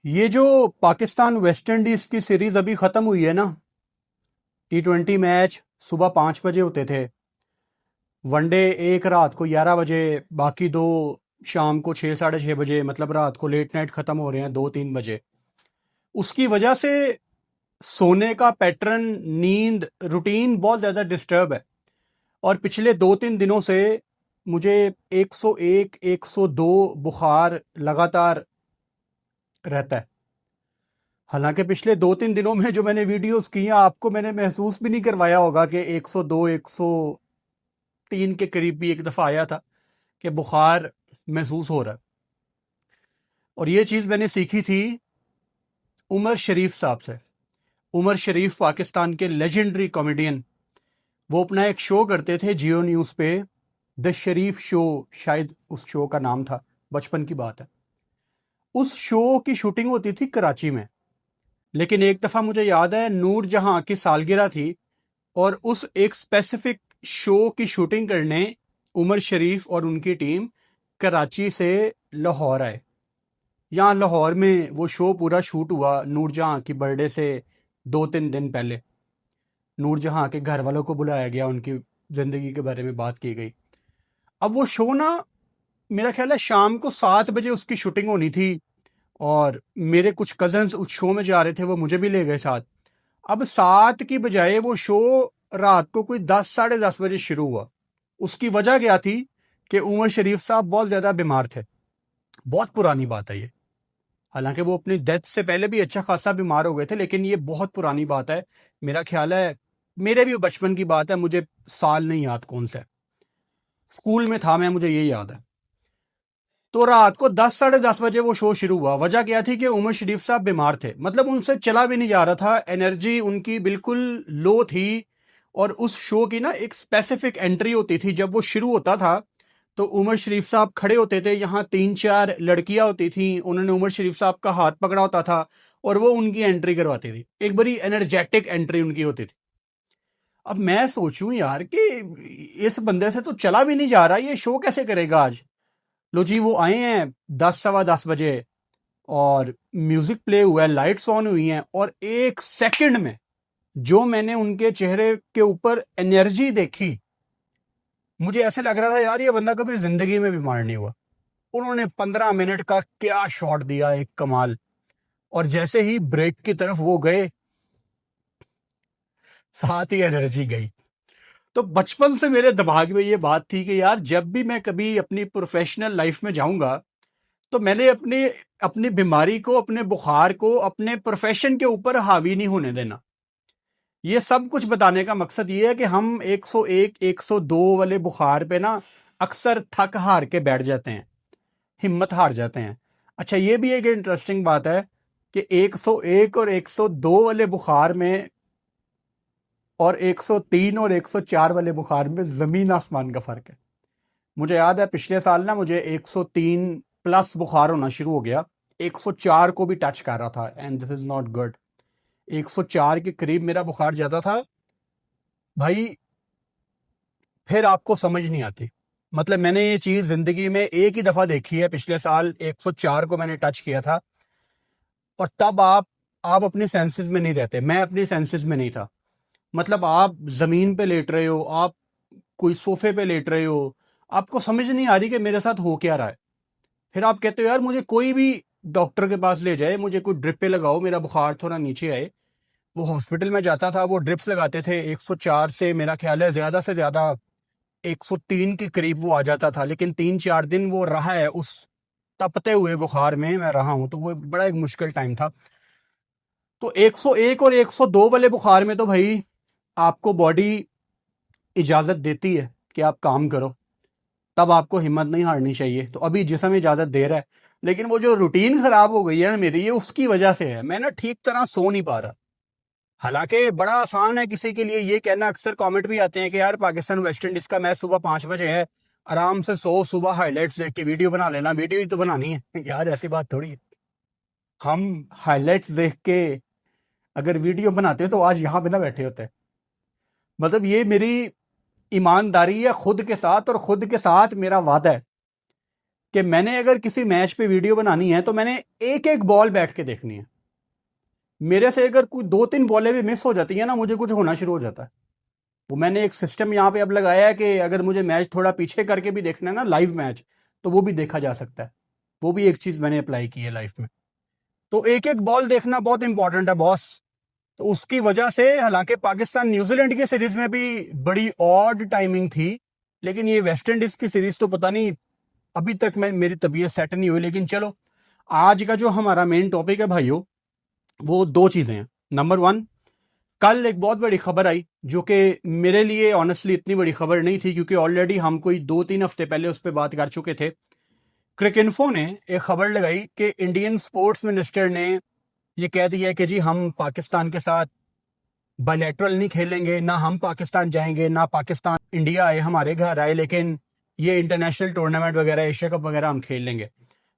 ये जो Pakistan West Indies की सीरीज अभी खत्म हुई है ना। T20 मैच सुबह 5 बजे होते थे। वनडे एक रात को 11 बजे, बाकी दो शाम को 6 साढ़े 6 बजे, मतलब रात को लेट नाइट खत्म हो रहे हैं 2 3 बजे। उसकी वजह से सोने का पैटर्न, नींद, रूटीन बहुत ज़्यादा डिस्टर्ब है। और पिछले 2 3 दिनों से मुझे 101 102 बुखार लगातार रहता है। हालांकि पिछले 2 3 दिनों में जो मैंने वीडियोस की हैं, आपको मैंने महसूस भी नहीं करवाया होगा कि 102 103 के करीब भी एक दफ़ा आया था कि बुखार महसूस हो रहा है। और ये चीज़ मैंने सीखी थी उमर शरीफ साहब से। उमर शरीफ पाकिस्तान के लेजेंडरी कॉमेडियन। वो अपना एक शो करते थे जियो न्यूज़ पे, द शरीफ शो, शायद उस शो का नाम था। बचपन की बात है। उस शो की शूटिंग होती थी कराची में। लेकिन एक दफ़ा मुझे याद है, नूर जहां की सालगिरह थी और उस एक स्पेसिफिक शो की शूटिंग करने उमर शरीफ और उनकी टीम कराची से लाहौर आए। यहाँ लाहौर में वो शो पूरा शूट हुआ नूरजहां की बर्थडे से 2 3 दिन पहले। नूरजहां के घर वालों को बुलाया गया, उनकी ज़िंदगी के बारे में बात की गई। अब वो शो ना, मेरा ख्याल है शाम को 7 बजे उसकी शूटिंग होनी थी। और मेरे कुछ कजन्स उस शो में जा रहे थे, वो मुझे भी ले गए साथ। अब 7 की बजाय वो शो रात को कोई 10 साढ़े 10 बजे शुरू हुआ। उसकी वजह क्या थी कि उमर शरीफ साहब बहुत ज़्यादा बीमार थे। बहुत पुरानी बात है ये। हालांकि वो अपनी डेथ से पहले भी अच्छा खासा बीमार हो गए थे, लेकिन ये बहुत पुरानी बात है। मेरा ख्याल है मेरे भी बचपन की बात है, मुझे साल नहीं याद कौन सा है। स्कूल में था मैं, मुझे ये याद है। तो रात को 10 साढ़े 10 बजे वो शो शुरू हुआ। वजह क्या थी कि उमर शरीफ साहब बीमार थे, मतलब उनसे चला भी नहीं जा रहा था, एनर्जी उनकी बिल्कुल लो थी। और उस शो की ना एक स्पेसिफिक एंट्री होती थी। जब वो शुरू होता था तो उमर शरीफ साहब खड़े होते थे, यहाँ 3 4 लड़कियां होती थी, उन्होंने उमर शरीफ साहब का हाथ पकड़ा होता था और वो उनकी एंट्री करवाती थी। एक बड़ी एनर्जेटिक एंट्री उनकी होती थी। अब मैं सोचूं यार कि इस बंदे से तो चला भी नहीं जा रहा, ये शो कैसे करेगा आज। लो जी, वो आए हैं 10 सवा 10 बजे और म्यूजिक प्ले हुआ है, लाइट्स ऑन हुई हैं, और 1 सेकंड में जो मैंने उनके चेहरे के ऊपर एनर्जी देखी, मुझे ऐसे लग रहा था यार ये बंदा कभी जिंदगी में बीमार नहीं हुआ। उन्होंने 15 मिनट का क्या शॉट दिया, एक कमाल। और जैसे ही ब्रेक की तरफ वो गए, साथ ही एनर्जी गई। तो बचपन से मेरे दिमाग में ये बात थी कि यार जब भी मैं कभी अपनी प्रोफेशनल लाइफ में जाऊंगा तो मैंने अपनी अपनी बीमारी को, अपने बुखार को अपने प्रोफेशन के ऊपर हावी नहीं होने देना। ये सब कुछ बताने का मकसद ये है कि हम 101 102 वाले बुखार पे ना अक्सर थक हार के बैठ जाते हैं, हिम्मत हार जाते हैं। अच्छा, ये भी एक इंटरेस्टिंग बात है कि 101 और 102 वाले बुखार में और 103 और 104 वाले बुखार में जमीन आसमान का फर्क है। मुझे याद है पिछले साल ना मुझे 103 प्लस बुखार होना शुरू हो गया, 104 को भी टच कर रहा था, and this is not good. 104 के करीब मेरा बुखार ज्यादा था भाई। फिर आपको समझ नहीं आती, मतलब मैंने ये चीज जिंदगी में एक ही दफा देखी है। पिछले साल 104 को मैंने टच किया था और तब आप अपने सेंसेस में नहीं रहते, मैं अपने सेंसेस में नहीं था। मतलब आप जमीन पे लेट रहे हो, आप कोई सोफे पे लेट रहे हो, आपको समझ नहीं आ रही कि मेरे साथ हो क्या रहा है। फिर आप कहते हो यार मुझे कोई भी डॉक्टर के पास ले जाए, मुझे कोई ड्रिप लगाओ, मेरा बुखार थोड़ा नीचे आए। वो हॉस्पिटल में जाता था, वो ड्रिप्स लगाते थे। 104 से मेरा ख्याल है ज्यादा से ज्यादा 103 के करीब वो आ जाता था। लेकिन 3 4 दिन वो रहा है, उस तपते हुए बुखार में मैं रहा हूं, तो वो बड़ा एक मुश्किल टाइम था। तो 101 और 102 वाले बुखार में तो भाई आपको बॉडी इजाजत देती है कि आप काम करो, तब आपको हिम्मत नहीं हारनी चाहिए। तो अभी जिसम इजाजत दे रहा है, लेकिन वो जो रूटीन खराब हो गई है ना मेरी, ये उसकी वजह से है। मैं ना ठीक तरह सो नहीं पा रहा। हालांकि बड़ा आसान है किसी के लिए ये कहना, अक्सर कमेंट भी आते हैं कि यार पाकिस्तान वेस्ट इंडीज का मैच सुबह 5 बजे है, आराम से सो, सुबह हाईलाइट्स देख के वीडियो बना लेना। वीडियो ही तो बनानी है यार, ऐसी बात थोड़ी है। हम हाईलाइट्स देख के अगर वीडियो बनाते तो आज यहाँ पे ना बैठे होते। मतलब ये मेरी ईमानदारी है खुद के साथ, और खुद के साथ मेरा वादा है कि मैंने अगर किसी मैच पे वीडियो बनानी है तो मैंने एक एक बॉल बैठ के देखनी है। मेरे से अगर कोई 2-3 बॉलें भी मिस हो जाती है ना, मुझे कुछ होना शुरू हो जाता है। वो मैंने एक सिस्टम यहाँ पे अब लगाया है कि अगर मुझे मैच थोड़ा पीछे करके भी देखना है ना, लाइव मैच, तो वो भी देखा जा सकता है। वो भी एक चीज मैंने अप्लाई की है लाइफ में। तो एक एक बॉल देखना बहुत इंपॉर्टेंट है बॉस। तो उसकी वजह से, हालांकि पाकिस्तान न्यूजीलैंड की सीरीज में भी बड़ी ऑड टाइमिंग थी, लेकिन ये वेस्ट इंडीज की सीरीज तो पता नहीं, अभी तक मेरी तबीयत सेट नहीं हुई। लेकिन चलो, आज का जो हमारा मेन टॉपिक है भाइयों, वो दो चीजें हैं। नंबर 1, कल एक बहुत बड़ी खबर आई जो कि मेरे लिए ऑनेस्टली इतनी बड़ी खबर नहीं थी, क्योंकि ऑलरेडी हम कोई 2-3 हफ्ते पहले उस पर बात कर चुके थे। क्रिकइन्फो ने एक खबर लगाई कि इंडियन स्पोर्ट्स मिनिस्टर ने ये कह दिया कि जी हम पाकिस्तान के साथ बायलैटरल नहीं खेलेंगे, ना हम पाकिस्तान जाएंगे, ना पाकिस्तान इंडिया आए, हमारे घर आए, लेकिन ये इंटरनेशनल टूर्नामेंट वगैरह, एशिया कप वगैरह हम खेल लेंगे।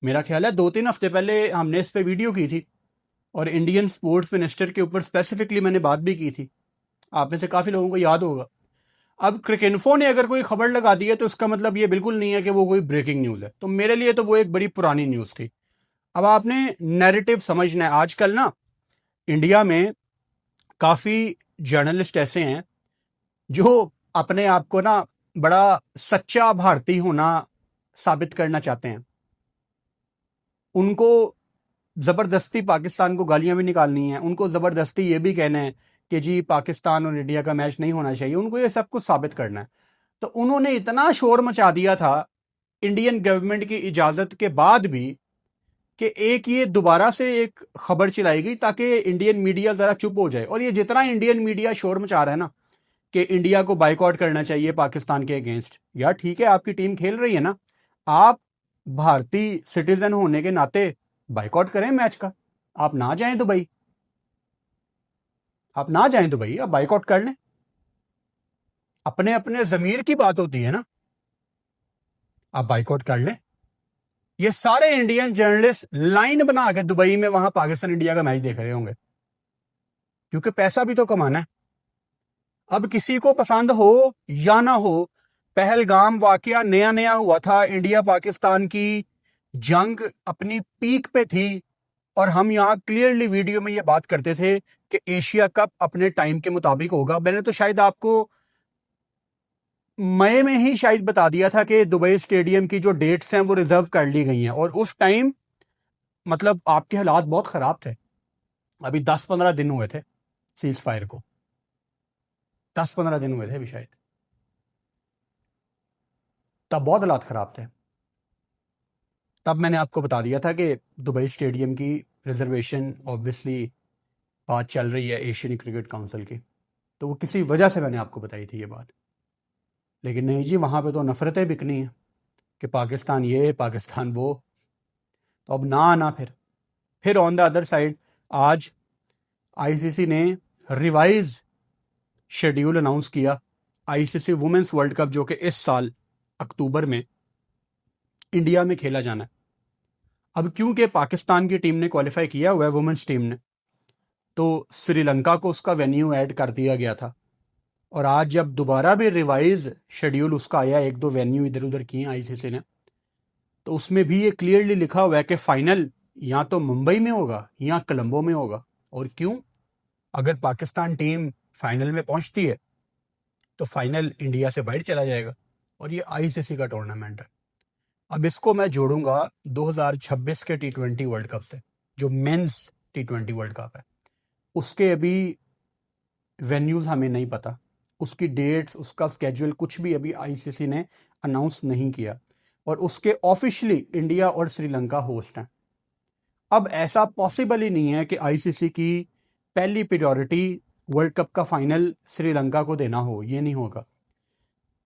मेरा ख्याल है 2-3 हफ्ते पहले हमने इस पे वीडियो की थी और इंडियन स्पोर्ट्स मिनिस्टर के ऊपर स्पेसिफिकली मैंने बात भी की थी। आप में से काफ़ी लोगों को याद होगा। अब क्रिकइन्फो ने अगर कोई खबर लगा दी है तो इसका मतलब ये बिल्कुल नहीं है कि वो कोई ब्रेकिंग न्यूज़ है। तो मेरे लिए तो वो एक बड़ी पुरानी न्यूज़ थी। अब आपने नैरेटिव समझना है। आजकल ना इंडिया में काफ़ी जर्नलिस्ट ऐसे हैं जो अपने आप को ना बड़ा सच्चा भारतीय होना साबित करना चाहते हैं। उनको ज़बरदस्ती पाकिस्तान को गालियां भी निकालनी है, उनको ज़बरदस्ती ये भी कहना है कि जी पाकिस्तान और इंडिया का मैच नहीं होना चाहिए, उनको ये सब कुछ साबित करना है। तो उन्होंने इतना शोर मचा दिया था इंडियन गवर्नमेंट की इजाज़त के बाद भी कि एक ये दोबारा से एक खबर चलाई गई ताकि इंडियन मीडिया ज़रा चुप हो जाए। और ये जितना इंडियन मीडिया शोर मचा रहा है ना कि इंडिया को बाइकआउट करना चाहिए पाकिस्तान के अगेंस्ट, यार ठीक है, आपकी टीम खेल रही है ना, आप भारतीय सिटीजन होने के नाते बाइकआउट करें मैच का। आप ना जाएं दुबई, आप बाइकआउट कर लें। अपने अपने जमीर की बात होती है ना, आप बाइकआउट कर लें। ये सारे इंडियन जर्नलिस्ट लाइन बना के दुबई में वहां पाकिस्तान इंडिया का मैच देख रहे होंगे, क्योंकि पैसा भी तो कमाना है। अब किसी को पसंद हो या ना हो, पहलगाम वाकया नया नया हुआ था, इंडिया पाकिस्तान की जंग अपनी पीक पे थी और हम यहाँ क्लियरली वीडियो में ये बात करते थे कि एशिया कप अपने टाइम के मुताबिक होगा। मैंने तो शायद आपको मई में ही शायद बता दिया था कि दुबई स्टेडियम की जो डेट्स हैं वो रिजर्व कर ली गई हैं। और उस टाइम मतलब आपके हालात बहुत ख़राब थे। अभी 10-15 दिन हुए थे सीज फायर को, 10-15 दिन हुए थे अभी शायद, तब बहुत हालात ख़राब थे। तब मैंने आपको बता दिया था कि दुबई स्टेडियम की रिजर्वेशन ऑब्वियसली बात चल रही है एशियन क्रिकेट काउंसिल की, तो वो किसी वजह से मैंने आपको बताई थी ये बात। लेकिन नहीं जी, वहाँ पे तो नफ़रतें बिकनी हैं कि पाकिस्तान ये पाकिस्तान वो। तो अब ना आना। फिर ऑन द अदर साइड आज आईसीसी ने रिवाइज शेड्यूल अनाउंस किया आईसीसी वुमेन्स वर्ल्ड कप, जो कि इस साल अक्टूबर में इंडिया में खेला जाना है। अब क्योंकि पाकिस्तान की टीम ने क्वालिफाई किया हुआ है, वुमेन्स टीम ने, तो श्रीलंका को उसका वेन्यू ऐड कर दिया गया था। और आज जब दोबारा भी रिवाइज शेड्यूल उसका आया, 1-2 वेन्यू इधर उधर किए आईसीसी ने, तो उसमें भी ये क्लियरली लिखा हुआ है कि फाइनल या तो मुंबई में होगा या कोलंबो में होगा। और क्यों? अगर पाकिस्तान टीम फाइनल में पहुंचती है तो फाइनल इंडिया से बाहर चला जाएगा और ये आईसीसी का टूर्नामेंट है। अब इसको मैं जोड़ूंगा 2026 के T20 वर्ल्ड कप से, जो मेंस T20 वर्ल्ड कप है। उसके अभी वेन्यूज़ हमें नहीं पता, उसकी डेट्स, उसका स्केड्यूल कुछ भी अभी आईसीसी ने अनाउंस नहीं किया, और उसके ऑफिशियली इंडिया और श्रीलंका होस्ट हैं। अब ऐसा पॉसिबल ही नहीं है कि आईसीसी की पहली प्रायोरिटी वर्ल्ड कप का फाइनल श्रीलंका को देना हो, ये नहीं होगा।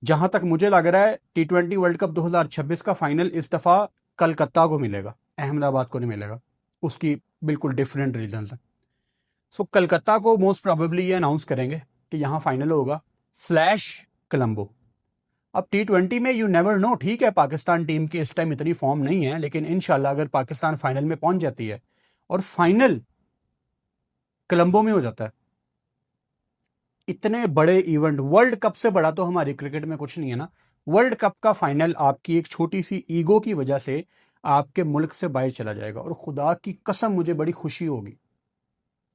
जहां तक मुझे लग रहा है T20 वर्ल्ड कप 2026 का फाइनल इस दफ़ा कलकत्ता को मिलेगा, अहमदाबाद को नहीं मिलेगा। उसकी बिल्कुल डिफरेंट रीजंस हैं। सो कलकत्ता को मोस्ट प्रोबेबली ये अनाउंस करेंगे कि यहाँ फाइनल होगा / कोलंबो। अब T20 में यू नेवर नो, ठीक है पाकिस्तान टीम की इस टाइम इतनी फॉर्म नहीं है, लेकिन इंशाल्लाह अगर पाकिस्तान फाइनल में पहुंच जाती है और फाइनल कोलंबो में हो जाता है, इतने बड़े इवेंट, वर्ल्ड कप से बड़ा तो हमारी क्रिकेट में कुछ नहीं है ना। वर्ल्ड कप का फाइनल आपकी एक छोटी सी ईगो की वजह से आपके मुल्क से बाहर चला जाएगा, और खुदा की कसम मुझे बड़ी खुशी होगी,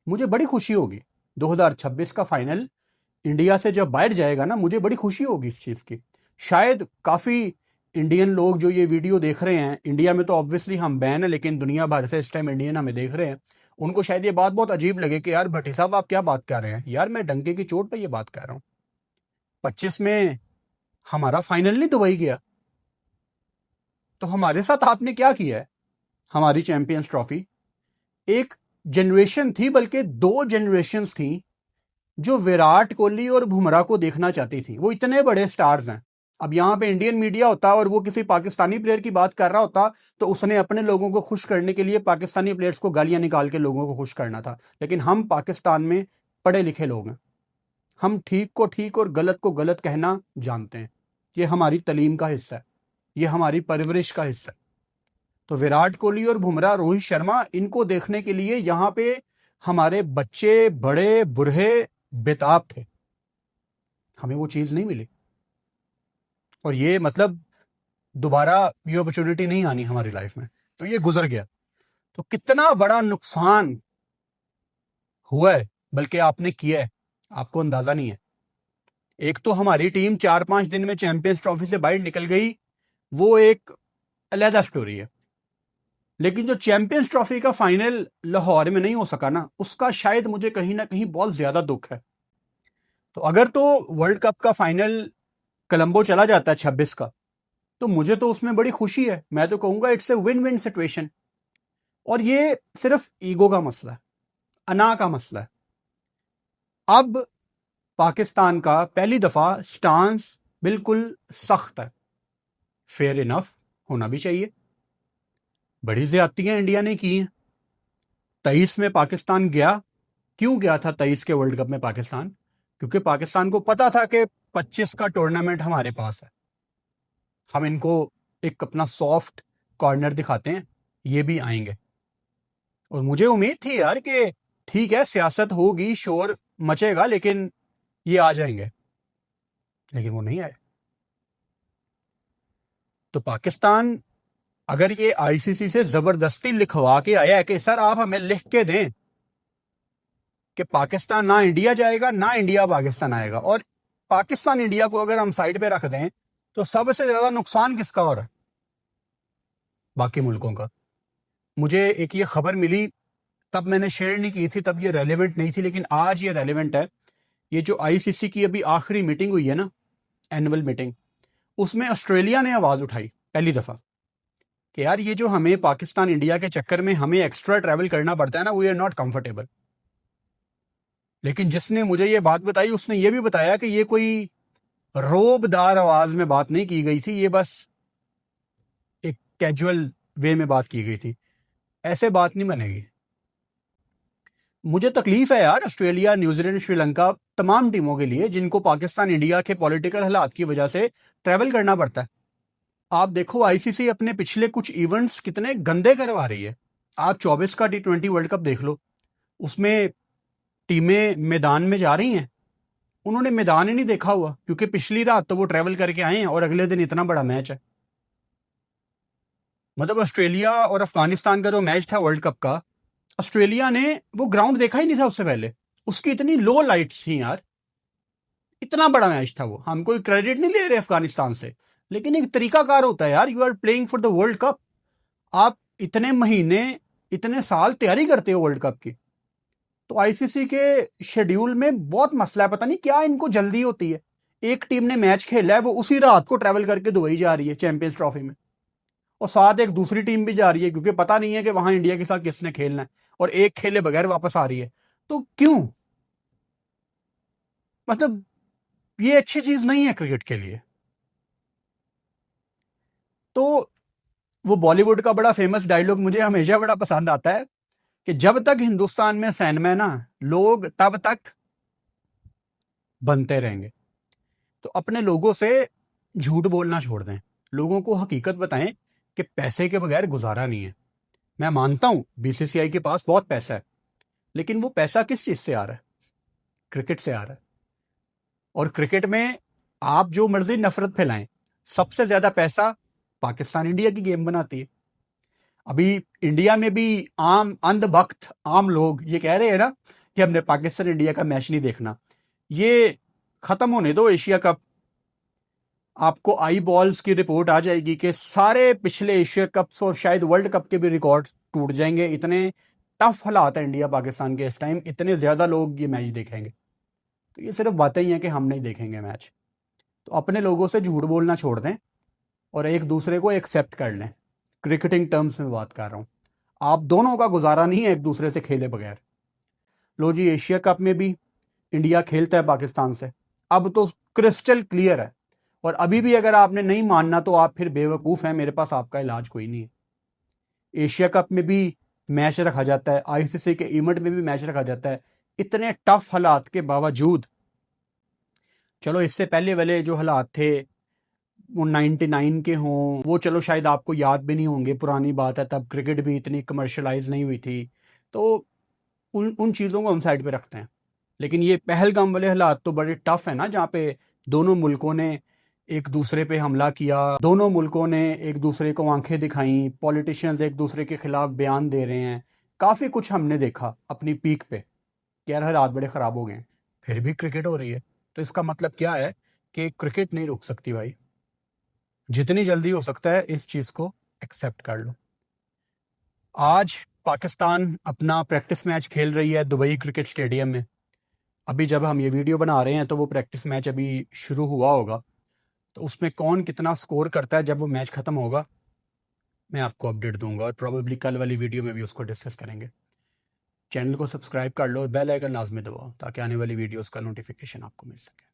मुझे बड़ी खुशी होगी 2026 का फाइनल इंडिया से जब बाहर जाएगा ना, मुझे बड़ी खुशी होगी इस चीज़ की। शायद काफ़ी इंडियन लोग जो ये वीडियो देख रहे हैं, इंडिया में तो ऑब्वियसली हम बैन है, लेकिन दुनिया भर से इस टाइम इंडियन हमें देख रहे हैं, उनको शायद ये बात बहुत अजीब लगे कि यार भट्टी साहब आप क्या बात कर रहे हैं। यार मैं डंके की चोट पे ये बात कर रहा हूँ। 25 में हमारा फाइनल नहीं दुबई गया, तो हमारे साथ आपने क्या किया है। हमारी चैंपियंस ट्रॉफी, एक जनरेशन थी, बल्कि 2 जनरेशन्स थी जो विराट कोहली और बुमराह को देखना चाहती थी। वो इतने बड़े स्टार्स हैं। अब यहाँ पे इंडियन मीडिया होता और वो किसी पाकिस्तानी प्लेयर की बात कर रहा होता, तो उसने अपने लोगों को खुश करने के लिए पाकिस्तानी प्लेयर्स को गालियां निकाल के लोगों को खुश करना था। लेकिन हम पाकिस्तान में पढ़े लिखे लोग हैं, हम ठीक को ठीक और गलत को गलत कहना जानते हैं। ये हमारी तालीम का हिस्सा है, ये हमारी परवरिश का हिस्सा है। तो विराट कोहली और बुमराह, रोहित शर्मा, इनको देखने के लिए यहाँ पे हमारे बच्चे, बड़े बूढ़े बेताब थे। हमें वो चीज नहीं मिली, और ये मतलब दोबारा ये अपॉर्चुनिटी नहीं आनी हमारी लाइफ में, तो ये गुजर गया। तो कितना बड़ा नुकसान हुआ है, बल्कि आपने किया है, आपको अंदाजा नहीं है। एक तो हमारी टीम 4-5 दिन में चैंपियंस ट्रॉफी से बाहर निकल गई, वो एक अलहदा स्टोरी है। लेकिन जो चैंपियंस ट्रॉफी का फाइनल लाहौर में नहीं हो सका ना, उसका शायद मुझे कहीं ना कहीं बहुत ज्यादा दुख है। तो अगर तो वर्ल्ड कप का फाइनल कोलंबो चला जाता है 26 का, तो मुझे तो उसमें बड़ी खुशी है। मैं तो कहूंगा it's a win win situation. और ये सिर्फ ईगो का मसला है, अना का मसला है। अब पाकिस्तान का पहली दफा स्टांस बिल्कुल सख्त है, फेयर इनफ होना भी चाहिए। बड़ी ज्यादतियां इंडिया ने की हैं। 23 में पाकिस्तान गया, क्यों गया था 23 के वर्ल्ड कप में पाकिस्तान? क्योंकि पाकिस्तान को पता था कि 25 का टूर्नामेंट हमारे पास है, हम इनको एक अपना सॉफ्ट कॉर्नर दिखाते हैं, ये भी आएंगे। और मुझे उम्मीद थी यार कि ठीक है, सियासत होगी, शोर मचेगा, लेकिन ये आ जाएंगे, लेकिन वो नहीं आए। तो पाकिस्तान अगर ये आईसीसी से जबरदस्ती लिखवा के आया है कि सर आप हमें लिख के दें कि पाकिस्तान ना इंडिया जाएगा ना इंडिया पाकिस्तान आएगा, और पाकिस्तान इंडिया को अगर हम साइड पे रख दें, तो सबसे ज्यादा नुकसान किसका हो रहा है? बाकी मुल्कों का। मुझे एक ये खबर मिली, तब मैंने शेयर नहीं की थी, तब ये रेलेवेंट नहीं थी, लेकिन आज ये रेलेवेंट है। ये जो आईसीसी की अभी आखिरी मीटिंग हुई है ना, एनुअल मीटिंग, उसमें ऑस्ट्रेलिया ने आवाज उठाई पहली दफा कि यार ये जो हमें पाकिस्तान इंडिया के चक्कर में हमें एक्स्ट्रा ट्रैवल करना पड़ता है ना, वी आर नॉट कंफर्टेबल। लेकिन जिसने मुझे ये बात बताई, उसने ये भी बताया कि ये कोई रोबदार आवाज में बात नहीं की गई थी, ये बस एक कैजुअल वे में बात की गई थी। ऐसे बात नहीं बनेगी। मुझे तकलीफ है यार, ऑस्ट्रेलिया, न्यूजीलैंड, श्रीलंका, तमाम टीमों के लिए जिनको पाकिस्तान इंडिया के पॉलिटिकल हालात की वजह से ट्रैवल करना पड़ता है। आप देखो आईसीसी अपने पिछले कुछ इवेंट्स कितने गंदे करवा रही है। आप 24 का T20 वर्ल्ड कप देख लो, उसमें टीमें मैदान में जा रही हैं, उन्होंने मैदान ही नहीं देखा हुआ, क्योंकि पिछली रात तो वो ट्रैवल करके आए हैं और अगले दिन इतना बड़ा मैच है। मतलब ऑस्ट्रेलिया और अफगानिस्तान का जो मैच था वर्ल्ड कप का, ऑस्ट्रेलिया ने वो ग्राउंड देखा ही नहीं था उससे पहले, उसकी इतनी लो लाइट्स थी यार। इतना बड़ा मैच था वो, हम कोई क्रेडिट नहीं ले रहे अफगानिस्तान से, लेकिन एक तरीकाकार होता है यार। You are playing for the world cup, आप इतने महीने, इतने साल तैयारी करते हो वर्ल्ड कप की। तो आईसीसी के शेड्यूल में बहुत मसला है, पता नहीं क्या इनको जल्दी होती है। एक टीम ने मैच खेला है, वो उसी रात को ट्रैवल करके दुबई जा रही है चैंपियंस ट्रॉफी में, और साथ एक दूसरी टीम भी जा रही है, क्योंकि पता नहीं है कि वहां इंडिया के साथ किसने खेलना है, और एक खेले बगैर वापस आ रही है। तो क्यों? मतलब ये अच्छी चीज नहीं है क्रिकेट के लिए। तो वो बॉलीवुड का बड़ा फेमस डायलॉग मुझे हमेशा बड़ा पसंद आता है कि जब तक हिंदुस्तान में सैन्य ना, लोग तब तक बनते रहेंगे। तो अपने लोगों से झूठ बोलना छोड़ दें, लोगों को हकीकत बताएं कि पैसे के बगैर गुजारा नहीं है। मैं मानता हूं बीसीसीआई के पास बहुत पैसा है, लेकिन वो पैसा किस चीज से आ रहा है? क्रिकेट से आ रहा है। और क्रिकेट में आप जो मर्जी नफरत फैलाएं, सबसे ज्यादा पैसा पाकिस्तान इंडिया की गेम बनाती है। अभी इंडिया में भी आम अंधभक्त आम लोग ये कह रहे हैं ना कि हमने पाकिस्तान इंडिया का मैच नहीं देखना। ये खत्म होने दो एशिया कप, आपको आई बॉल्स की रिपोर्ट आ जाएगी कि सारे पिछले एशिया कप्स और शायद वर्ल्ड कप के भी रिकॉर्ड टूट जाएंगे। इतने टफ हालात है इंडिया पाकिस्तान के इस टाइम, इतने ज्यादा लोग ये मैच देखेंगे। तो ये सिर्फ बातें ही हैं कि हम नहीं देखेंगे मैच। तो अपने लोगों से झूठ बोलना छोड़ दें और एक दूसरे को एक्सेप्ट कर लें। क्रिकेटिंग टर्म्स में बात कर रहा हूं, आप दोनों का गुजारा नहीं है एक दूसरे से खेले बगैर। लो जी, एशिया कप में भी इंडिया खेलता है पाकिस्तान से, अब तो क्रिस्टल क्लियर है। और अभी भी अगर आपने नहीं मानना तो आप फिर बेवकूफ हैं, मेरे पास आपका इलाज कोई नहीं है। एशिया कप में भी मैच रखा जाता है, आईसीसी के इवेंट में भी मैच रखा जाता है, इतने टफ हालात के बावजूद। चलो इससे पहले वाले जो हालात थे वो 99 के हों, वो चलो शायद आपको याद भी नहीं होंगे, पुरानी बात है, तब क्रिकेट भी इतनी कमर्शलाइज नहीं हुई थी। तो उन उन चीज़ों को हम साइड पे रखते हैं। लेकिन ये पहलगाम वाले हालात तो बड़े टफ है ना, जहाँ पे दोनों मुल्कों ने एक दूसरे पे हमला किया, दोनों मुल्कों ने एक दूसरे को आंखें दिखाई, पॉलिटिशियंस एक दूसरे के खिलाफ बयान दे रहे हैं, काफ़ी कुछ हमने देखा अपनी पीक पे कि यार हालात बड़े ख़राब हो गए हैं, फिर भी क्रिकेट हो रही है। तो इसका मतलब क्या है कि क्रिकेट नहीं रुक सकती भाई। जितनी जल्दी हो सकता है इस चीज़ को एक्सेप्ट कर लो। आज पाकिस्तान अपना प्रैक्टिस मैच खेल रही है दुबई क्रिकेट स्टेडियम में। अभी जब हम ये वीडियो बना रहे हैं तो वो प्रैक्टिस मैच अभी शुरू हुआ होगा। तो उसमें कौन कितना स्कोर करता है जब वो मैच ख़त्म होगा, मैं आपको अपडेट दूंगा, और प्रॉबेबली कल वाली वीडियो में भी उसको डिस्कस करेंगे। चैनल को सब्सक्राइब कर लो और बेल आइकन लाजमी दबाओ ताकि आने वाली वीडियोस का नोटिफिकेशन आपको मिल सके।